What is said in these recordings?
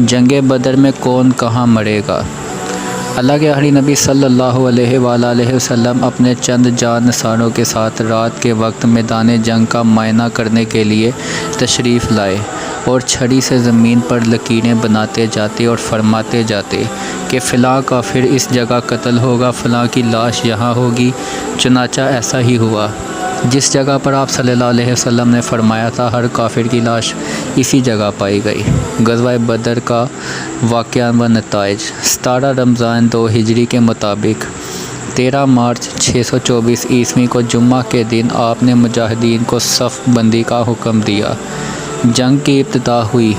جنگ بدر میں کون کہاں مرے گا؟ اللہ کے آخری نبی صلی اللہ علیہ وآلہ وسلم اپنے چند جانثاروں کے ساتھ رات کے وقت میدان جنگ کا معائنہ کرنے کے لیے تشریف لائے اور چھڑی سے زمین پر لکیریں بناتے جاتے اور فرماتے جاتے کہ فلاں کافر اس جگہ قتل ہوگا، فلاں کی لاش یہاں ہوگی۔ چنانچہ ایسا ہی ہوا۔ جس جگہ پر آپ صلی اللہ علیہ وسلم نے فرمایا تھا، ہر کافر کی لاش اسی جگہ پائی گئی۔ غزوہ بدر کا واقعہ و نتائج۔ 17 رمضان 2 ہجری کے مطابق 13 مارچ 624 عیسوی کو جمعہ کے دن آپ نے مجاہدین کو صف بندی کا حکم دیا۔ جنگ کی ابتدا ہوئی،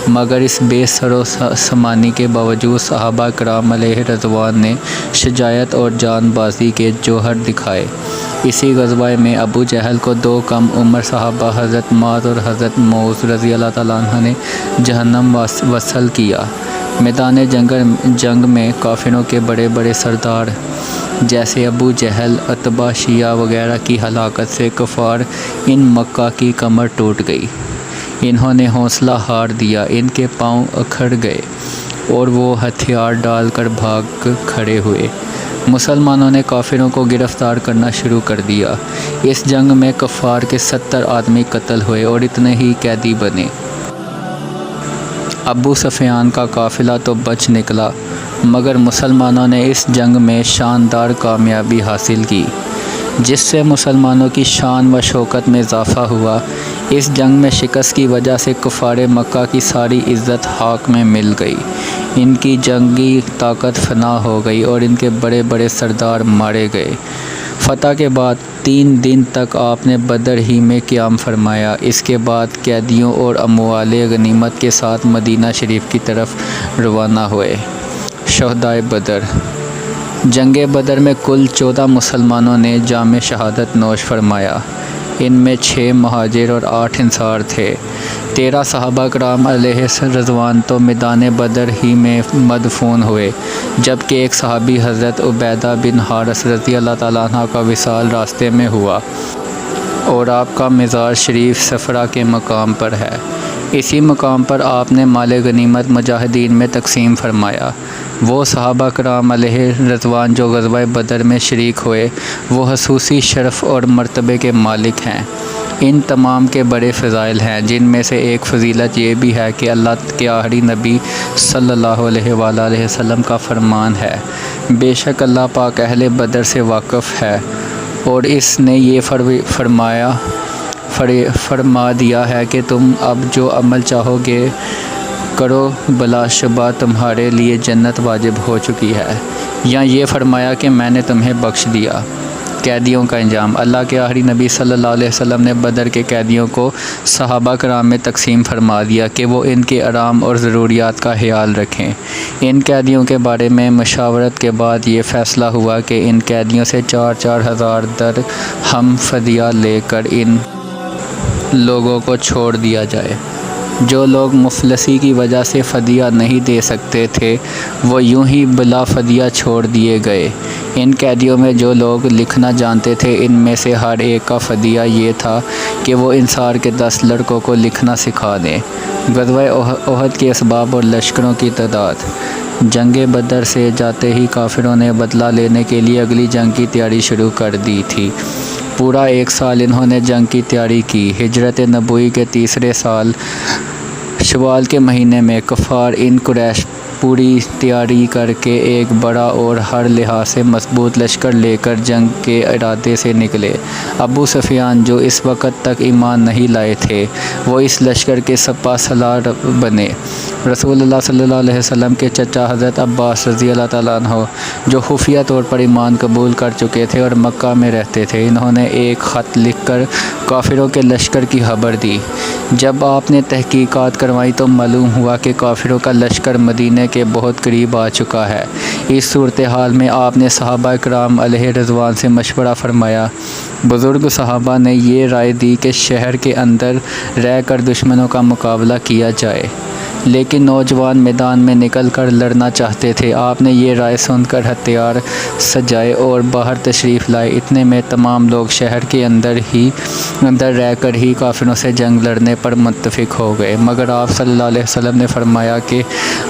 مگر اس بے سر و سامانی کے باوجود صحابہ کرام علیہ رضوان نے شجاعت اور جان بازی کے جوہر دکھائے۔ اسی غزوہ میں ابو جہل کو 2 کم عمر صحابہ حضرت معاذ اور حضرت موعوذ رضی اللہ تعالیٰ عنہ نے جہنم وصل کیا۔ میدان جنگ میں کافروں کے بڑے بڑے سردار جیسے ابو جہل، عتبہ، شیعہ وغیرہ کی ہلاکت سے کفار ان مکہ کی کمر ٹوٹ گئی۔ انہوں نے حوصلہ ہار دیا، ان کے پاؤں اکھڑ گئے اور وہ ہتھیار ڈال کر بھاگ کھڑے ہوئے۔ مسلمانوں نے کافروں کو گرفتار کرنا شروع کر دیا۔ اس جنگ میں کفار کے 70 آدمی قتل ہوئے اور اتنے ہی قیدی بنے۔ ابو سفیان کا قافلہ تو بچ نکلا، مگر مسلمانوں نے اس جنگ میں شاندار کامیابی حاصل کی، جس سے مسلمانوں کی شان و شوکت میں اضافہ ہوا۔ اس جنگ میں شکست کی وجہ سے کفار مکہ کی ساری عزت خاک میں مل گئی، ان کی جنگی طاقت فنا ہو گئی اور ان کے بڑے بڑے سردار مارے گئے۔ فتح کے بعد 3 دن تک آپ نے بدر ہی میں قیام فرمایا۔ اس کے بعد قیدیوں اور اموال غنیمت کے ساتھ مدینہ شریف کی طرف روانہ ہوئے۔ شہدائے بدر۔ جنگ بدر میں کل 14 مسلمانوں نے جام شہادت نوش فرمایا۔ ان میں 6 مہاجر اور 8 انصار تھے۔ 13 صحابہ کرام علیہ رضوان تو میدان بدر ہی میں مدفون ہوئے، جبکہ ایک صحابی حضرت عبیدہ بن حارث رضی اللہ تعالیٰ عنہ کا وصال راستے میں ہوا اور آپ کا مزار شریف صفرا کے مقام پر ہے۔ اسی مقام پر آپ نے مال غنیمت مجاہدین میں تقسیم فرمایا۔ وہ صحابہ کرام علیہ رضوان جو غزوہ بدر میں شریک ہوئے، وہ خصوصی شرف اور مرتبے کے مالک ہیں۔ ان تمام کے بڑے فضائل ہیں، جن میں سے ایک فضیلت یہ بھی ہے کہ اللہ کے آخری نبی صلی اللہ علیہ وآلہ وسلم کا فرمان ہے، بے شک اللہ پاک اہل بدر سے واقف ہے اور اس نے یہ فرما دیا ہے کہ تم اب جو عمل چاہو گے کرو، بلا شبہ تمہارے لیے جنت واجب ہو چکی ہے، یا یہ فرمایا کہ میں نے تمہیں بخش دیا۔ قیدیوں کا انجام۔ اللہ کے آخری نبی صلی اللہ علیہ وسلم نے بدر کے قیدیوں کو صحابہ کرام میں تقسیم فرما دیا کہ وہ ان کے آرام اور ضروریات کا خیال رکھیں۔ ان قیدیوں کے بارے میں مشاورت کے بعد یہ فیصلہ ہوا کہ ان قیدیوں سے 4-4 ہزار درہم فدیہ لے کر ان لوگوں کو چھوڑ دیا جائے۔ جو لوگ مفلسی کی وجہ سے فدیہ نہیں دے سکتے تھے، وہ یوں ہی بلا فدیہ چھوڑ دیے گئے۔ ان قیدیوں میں جو لوگ لکھنا جانتے تھے، ان میں سے ہر ایک کا فدیہ یہ تھا کہ وہ انصار کے 10 لڑکوں کو لکھنا سکھا دیں۔ غزوہ احد کے اسباب اور لشکروں کی تعداد۔ جنگ بدر سے جاتے ہی کافروں نے بدلہ لینے کے لیے اگلی جنگ کی تیاری شروع کر دی تھی۔ پورا 1 سال انہوں نے جنگ کی تیاری کی۔ ہجرت نبوی کے 3 سال شوال کے مہینے میں کفار ان قریش پوری تیاری کر کے ایک بڑا اور ہر لحاظ سے مضبوط لشکر لے کر جنگ کے ارادے سے نکلے۔ ابو سفیان جو اس وقت تک ایمان نہیں لائے تھے، وہ اس لشکر کے سپہ سالار بنے۔ رسول اللہ صلی اللہ علیہ وسلم کے چچا حضرت عباس رضی اللہ تعالیٰ عنہ جو خفیہ طور پر ایمان قبول کر چکے تھے اور مکہ میں رہتے تھے، انہوں نے ایک خط لکھ کر کافروں کے لشکر کی خبر دی۔ جب آپ نے تحقیقات کروائی تو معلوم ہوا کہ کافروں کا لشکر مدینے کے بہت قریب آ چکا ہے۔ اس صورتحال میں آپ نے صحابہ کرام علیہ رضوان سے مشورہ فرمایا۔ بزرگ صحابہ نے یہ رائے دی کہ شہر کے اندر رہ کر دشمنوں کا مقابلہ کیا جائے۔ لیکن نوجوان میدان میں نکل کر لڑنا چاہتے تھے۔ آپ نے یہ رائے سن کر ہتھیار سجائے اور باہر تشریف لائے۔ اتنے میں تمام لوگ شہر کے اندر رہ کر ہی کافروں سے جنگ لڑنے پر متفق ہو گئے، مگر آپ صلی اللہ علیہ وسلم نے فرمایا کہ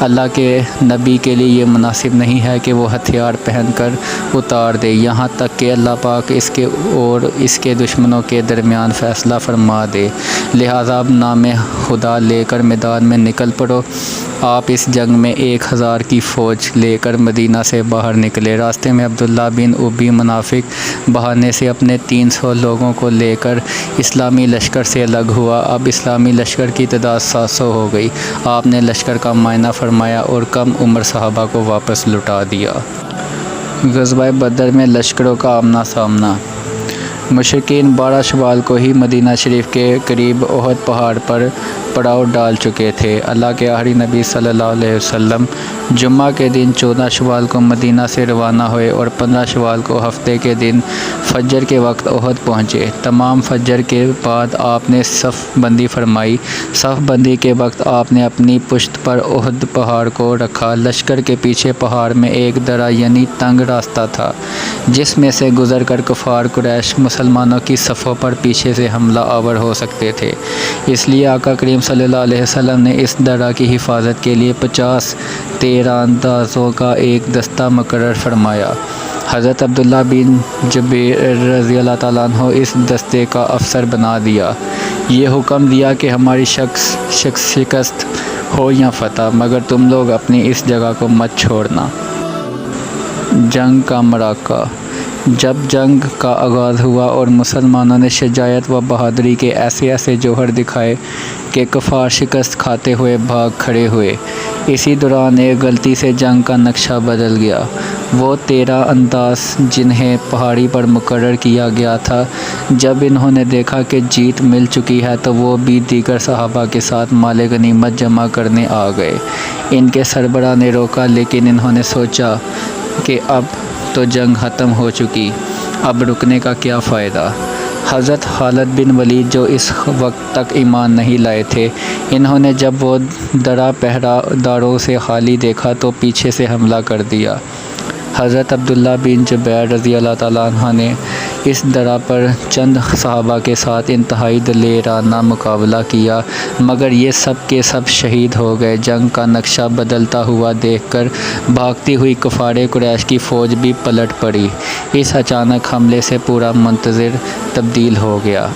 اللہ کے نبی کے لیے یہ مناسب نہیں ہے کہ وہ ہتھیار پہن کر اتار دے یہاں تک کہ اللہ پاک اس کے اور اس کے دشمنوں کے درمیان فیصلہ فرما دے، لہٰذا اب نام خدا لے کر میدان میں نکل پڑو۔ آپ اس جنگ میں 1000 کی فوج لے کر مدینہ سے باہر نکلے۔ راستے میں عبداللہ بن ابی منافق بہانے سے اپنے 300 لوگوں کو لے کر اسلامی لشکر سے الگ ہوا۔ اب اسلامی لشکر کی تعداد 700 ہو گئی۔ آپ نے لشکر کا معائنہ فرمایا اور کم عمر صحابہ کو واپس لوٹا دیا۔ غزوہ بدر میں لشکروں کا آمنا سامنا۔ مشرکین 12 شوال کو ہی مدینہ شریف کے قریب احد پہاڑ پر پڑاؤ ڈال چکے تھے۔ اللہ کے آخری نبی صلی اللہ علیہ وسلم جمعہ کے دن 14 شوال کو مدینہ سے روانہ ہوئے اور 15 شوال کو ہفتے کے دن فجر کے وقت احد پہنچے۔ تمام فجر کے بعد آپ نے صف بندی فرمائی۔ صف بندی کے وقت آپ نے اپنی پشت پر احد پہاڑ کو رکھا۔ لشکر کے پیچھے پہاڑ میں ایک درہ یعنی تنگ راستہ تھا جس میں سے گزر کر کفار قریش مسلمانوں کی صفوں پر پیچھے سے حملہ آور ہو سکتے تھے، اس لیے آقا کریم صلی اللہ علیہ وسلم نے اس درہ کی حفاظت کے لیے 50 تیر اندازوں کا ایک دستہ مقرر فرمایا۔ حضرت عبداللہ بن جبیر رضی اللہ تعالیٰ عنہ اس دستے کا افسر بنا دیا۔ یہ حکم دیا کہ ہماری شکست ہو یا فتح، مگر تم لوگ اپنی اس جگہ کو مت چھوڑنا۔ جنگ کا مراقہ۔ جب جنگ کا آغاز ہوا اور مسلمانوں نے شجاعت و بہادری کے ایسے جوہر دکھائے کہ کفار شکست کھاتے ہوئے بھاگ کھڑے ہوئے، اسی دوران ایک غلطی سے جنگ کا نقشہ بدل گیا۔ وہ 13 انداز جنہیں پہاڑی پر مقرر کیا گیا تھا، جب انہوں نے دیکھا کہ جیت مل چکی ہے تو وہ بھی دیگر صحابہ کے ساتھ مال غنیمت جمع کرنے آ گئے۔ ان کے سربراہ نے روکا، لیکن انہوں نے سوچا کہ اب تو جنگ ختم ہو چکی، اب رکنے کا کیا فائدہ۔ حضرت خالد بن ولید جو اس وقت تک ایمان نہیں لائے تھے، انہوں نے جب وہ درہ پہرہ داروں سے خالی دیکھا تو پیچھے سے حملہ کر دیا۔ حضرت عبداللہ بن جبیر رضی اللہ تعالیٰ عنہ نے اس درہ پر چند صحابہ کے ساتھ انتہائی دلیرانہ مقابلہ کیا، مگر یہ سب کے سب شہید ہو گئے۔ جنگ کا نقشہ بدلتا ہوا دیکھ کر بھاگتی ہوئی کفار قریش کی فوج بھی پلٹ پڑی۔ اس اچانک حملے سے پورا منظر تبدیل ہو گیا۔